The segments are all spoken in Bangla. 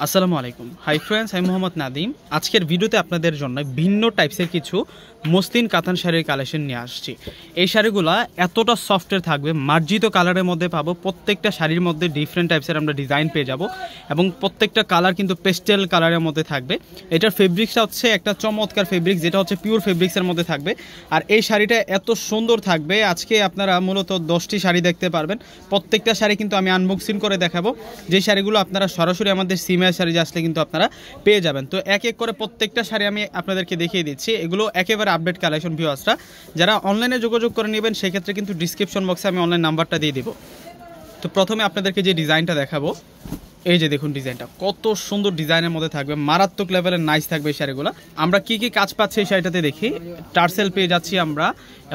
আসসালামু আলাইকুম। হাই ফ্রেন্ডস, আমি মোহাম্মদ নাদিম। আজকের ভিডিওতে আপনাদের জন্য ভিন্ন টাইপসের কিছু মসলিন কাতান শাড়ির কালেকশন নিয়ে আসছি। এই শাড়িগুলো এতটা সফটের থাকবে, মার্জিত কালারের মধ্যে পাবো। প্রত্যেকটা শাড়ির মধ্যে ডিফারেন্ট টাইপসের আমরা ডিজাইন পেয়ে যাব এবং প্রত্যেকটা কালার কিন্তু পেস্টেল কালারের মধ্যে থাকবে। এটার ফেব্রিক্সটা হচ্ছে একটা চমৎকার ফেব্রিক্স, যেটা হচ্ছে পিওর ফেব্রিক্সের মধ্যে থাকবে। আর এই শাড়িটা এত সুন্দর থাকবে, আজকে আপনারা মূলত 10টি শাড়ি দেখতে পারবেন। প্রত্যেকটা শাড়ি কিন্তু আমি আনবক্সিং করে দেখাবো, যে শাড়িগুলো আপনারা সরাসরি আমাদের সিমিয়ার শাড়ি আসলে কিন্তু আপনারা পেয়ে যাবেন। তো এক এক করে প্রত্যেকটা শাড়ি আমি আপনাদেরকে দেখিয়ে দিচ্ছি। এগুলো একেবারে আপডেট কালেকশন। ভিউয়ার্সরা যারা অনলাইনে যোগাযোগ করে নেবেন, সেক্ষেত্রে কিন্তু ডিসক্রিপশন বক্সে আমি অনলাইন নাম্বারটা দিয়ে দেবো। তো প্রথমে আপনাদেরকে যে ডিজাইনটা দেখাবো, এই যে দেখুন ডিজাইনটা কত সুন্দর ডিজাইনের মধ্যে থাকবে, মারাত্মক লেভেলের নাইস থাকবে এই শাড়িগুলো। আমরা কি কি কাজ পাচ্ছি এই শাড়িটাতে দেখি। টার্সেল পেয়ে যাচ্ছি আমরা,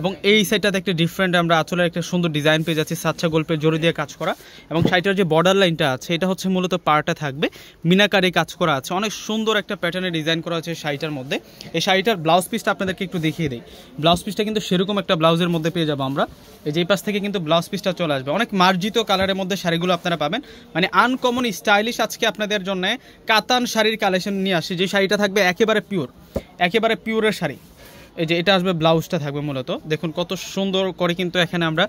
এবং এই সাইডটাতে একটা ডিফারেন্ট আমরা আঁচলের একটা সুন্দর ডিজাইন পেয়ে যাচ্ছি, সাচ্চা গল্পের জড়ি দিয়ে কাজ করা। এবং শাড়িটার যে বর্ডার লাইনটা আছে, এটা হচ্ছে মূলত পাড়টা থাকবে মিনাকারি কাজ করা আছে। অনেক সুন্দর একটা প্যাটার্নের ডিজাইন করা আছে শাড়িটার মধ্যে। এই শাড়িটার ব্লাউজ পিসটা আপনাদেরকে একটু দেখিয়ে দিই। ব্লাউজ পিসটা কিন্তু সেরকম একটা ব্লাউজের মধ্যে পেয়ে যাবো আমরা। এই যে পাশ থেকে কিন্তু ব্লাউজ পিসটা চলে আসবে। অনেক মার্জিত কালারের মধ্যে শাড়িগুলো আপনারা পাবেন, মানে আনকমন স্টাইলিশ। আজকে আপনাদের জন্য কাতান শাড়ির কালেকশন নিয়ে আসি, যে শাড়িটা থাকবে একেবারে পিওর, একেবারে পিওরের শাড়ি। এই যে এটা আসবে, ব্লাউজটা থাকবে মূলত। দেখুন কত সুন্দর করে কিন্তু এখানে আমরা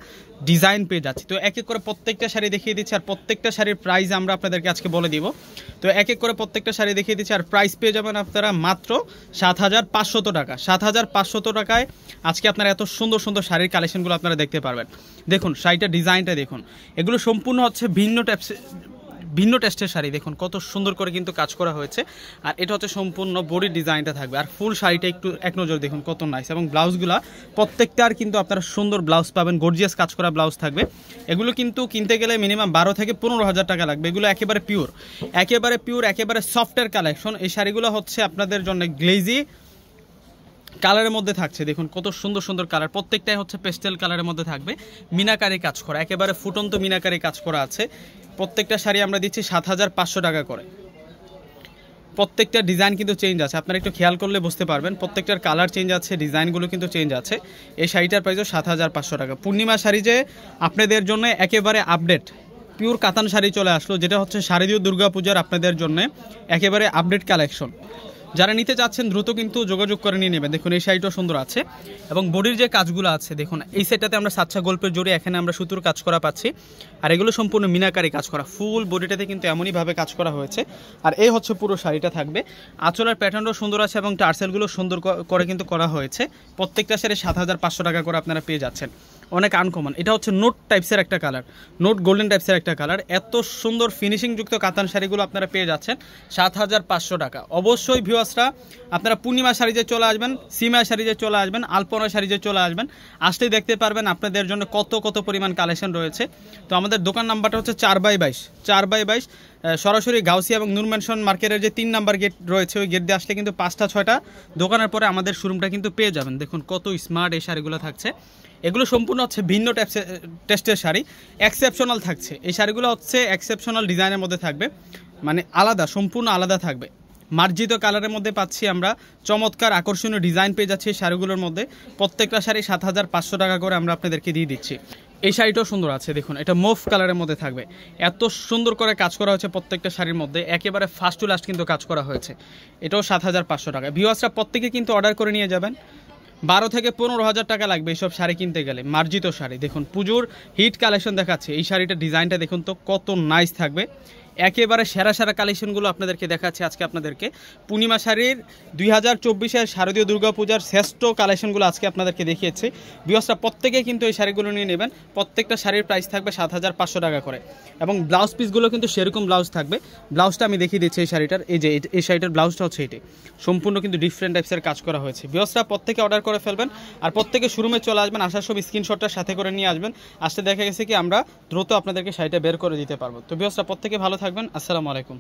ডিজাইন পেয়ে যাচ্ছি। তো এক এক করে প্রত্যেকটা শাড়ি দেখিয়ে দিচ্ছি, আর প্রত্যেকটা শাড়ির প্রাইস আমরা আপনাদেরকে আজকে বলে দিব। তো এক এক করে প্রত্যেকটা শাড়ি দেখিয়ে দিচ্ছি, আর প্রাইস পেয়ে যাবেন আপনারা মাত্র ৭৫০০ টাকা। ৭৫০০ টাকায় আজকে আপনারা এত সুন্দর সুন্দর শাড়ির কালেকশনগুলো আপনারা দেখতে পারবেন। দেখুন শাড়িটার ডিজাইনটা দেখুন, এগুলো সম্পূর্ণ হচ্ছে ভিন্ন টেস্টের শাড়ি। দেখুন কত সুন্দর করে কিন্তু কাজ করা হয়েছে, আর এটা হচ্ছে সম্পূর্ণ বডির ডিজাইনটা থাকবে। আর ফুল শাড়িটা একটু এক নজর দেখুন কত নাইস। এবং ব্লাউজগুলো প্রত্যেকটার কিন্তু আপনারা সুন্দর ব্লাউজ পাবেন, গর্জিয়াস কাজ করা ব্লাউজ থাকবে। এগুলো কিন্তু কিনতে গেলে মিনিমাম ১২ থেকে ১৫ হাজার টাকা লাগবে। এগুলো একেবারে পিওর, একেবারে পিওর, একেবারে সফটের কালেকশন। এই শাড়িগুলো হচ্ছে আপনাদের জন্য গ্লেজি কালারের মধ্যে থাকছে। দেখুন কত সুন্দর সুন্দর কালার, প্রত্যেকটাই হচ্ছে পেস্টেল কালারের মধ্যে থাকবে, মিনাকারি কাজ করা, একেবারে ফুটন্ত মিনাকারি কাজ করা আছে। প্রত্যেকটা শাড়ি আমরা দিচ্ছি ৭৫০০ টাকা করে। প্রত্যেকটা ডিজাইন কিন্তু চেঞ্জ আছে, আপনারা একটু খেয়াল করলে বুঝতে পারবেন। প্রত্যেকটার কালার চেঞ্জ আছে, ডিজাইনগুলো কিন্তু চেঞ্জ আছে। এই শাড়িটার প্রাইসও ৭৫০০ টাকা। পূর্ণিমা শাড়ি যে আপনাদের জন্য একেবারে আপডেট পিওর কাতান শাড়ি চলে আসলো, যেটা হচ্ছে শারদীয় দুর্গাপূজার আপনাদের জন্য একেবারে আপডেট কালেকশন। যারা নিতে চাচ্ছেন দ্রুত কিন্তু যোগাযোগ করে নিয়ে নেবেন। দেখুন এই শাড়িটাও সুন্দর আছে, এবং বডির যে কাজগুলো আছে দেখুন, এই সেটটাতে আমরা সাচ্চা গল্পের জড়ি, এখানে আমরা সুতোর কাজ করা পাচ্ছি। আর এগুলো সম্পূর্ণ মিনাকারি কাজ করা, ফুল বডিটাতে কিন্তু এমনইভাবে কাজ করা হয়েছে। আর এই হচ্ছে পুরো শাড়িটা থাকবে। আঁচলের প্যাটার্নটাও সুন্দর আছে, এবং টার্সেলগুলো সুন্দর করে কিন্তু করা হয়েছে। প্রত্যেকটা শাড়ি ৭৫০০ টাকা করে আপনারা পেয়ে যাচ্ছেন। অনেক আনকমন। এটা হচ্ছে নোট টাইপসের একটা কালার, নোট গোল্ডেন টাইপসের একটা কালার। এত সুন্দর ফিনিশিংযুক্ত কাতান শাড়িগুলো আপনারা পেয়ে যাচ্ছেন ৭৫০০ টাকা। অবশ্যই ভিউয়ার্সরা আপনারা পূর্ণিমা শাড়িতে চলে আসবেন, সিমা শাড়িতে চলে আসবেন, আলপনা শাড়িতে চলে আসবেন। আসলেই দেখতে পারবেন আপনাদের জন্য কত কত পরিমাণ কালেকশন রয়েছে। তো আমাদের দোকান নাম্বারটা হচ্ছে ৪/২২ সরাসরি গাউসিয়া এবং নূর ম্যানশন মার্কেটের যে ৩ নাম্বার গেট রয়েছে, ওই গেট দিয়ে আসলে কিন্তু ৫টা ৬টা দোকানের পরে আমাদের শোরুমটা কিন্তু পেয়ে যাবেন। দেখুন কত স্মার্ট এই শাড়িগুলো থাকছে। এগুলো সম্পূর্ণ হচ্ছে ভিন্ন টেস্টের শাড়ি, এক্সেপশনাল থাকছে। এই শাড়িগুলো হচ্ছে এক্সেপশনাল ডিজাইনের মধ্যে থাকবে, মানে আলাদা, সম্পূর্ণ আলাদা থাকবে। মার্জিত কালারের মধ্যে পাচ্ছি আমরা, চমৎকার আকর্ষণীয় ডিজাইন পেয়ে যাচ্ছি এই শাড়িগুলোর মধ্যে। প্রত্যেকটা শাড়ি ৭৫০০ টাকা করে আমরা আপনাদেরকে দিয়ে দিচ্ছি। এই শাড়িটাও সুন্দর আছে, দেখুন এটা মুভ কালারের মধ্যে থাকবে। এত সুন্দর করে কাজ করা হয়েছে প্রত্যেকটা শাড়ির মধ্যে, একেবারে ফার্স্ট টু লাস্ট কিন্তু কাজ করা হয়েছে। এটাও ৭৫০০ টাকা। ভিউয়ার্সরা প্রত্যেকে কিন্তু অর্ডার করে নিয়ে যাবেন। ১২ থেকে ১৫ হাজার টাকা লাগবে এইসব শাড়ি কিনতে গেলে, মার্জিত শাড়ি। দেখুন পুজোর হিট কালেকশন দেখাচ্ছে। এই শাড়িটার ডিজাইনটা দেখুন তো কত নাইস থাকবে, একেবারে সেরা সেরা কালেকশনগুলো আপনাদেরকে দেখাচ্ছে আজকে আপনাদেরকে। পূর্ণিমা শাড়ির ২০২৪-এর শারদীয় দুর্গাপূজার শ্রেষ্ঠ কালেকশনগুলো আজকে আপনাদেরকে দেখিয়েছি। ভিউয়ার্সরা প্রত্যেকে কিন্তু এই শাড়িগুলো নিয়ে নেবেন। প্রত্যেকটা শাড়ির প্রাইস থাকবে ৭৫০০ টাকা করে, এবং ব্লাউজ পিসগুলো কিন্তু সেরকম ব্লাউজ থাকবে। ব্লাউজটা আমি দেখিয়ে দিচ্ছি এই শাড়িটার। এই যে এই শাড়িটার ব্লাউজটা হচ্ছে এটি, সম্পূর্ণ কিন্তু ডিফারেন্ট টাইপসের কাজ করা হয়েছে। ভিউয়ার্সরা প্রত্যেকে অর্ডার করে ফেলবেন, আর প্রত্যেকে শোরুমে চলে আসবেন। আসার সব স্ক্রিনশটটা সাথে করে নিয়ে আসবেন। আসতে দেখা গেছে কি আমরা দ্রুত আপনাদেরকে শাড়িটা বের করে দিতে পারবো। তো ভিউয়ার্সরা প্রত্যেকে ভালো থাকবেন। আসসালামু আলাইকুম।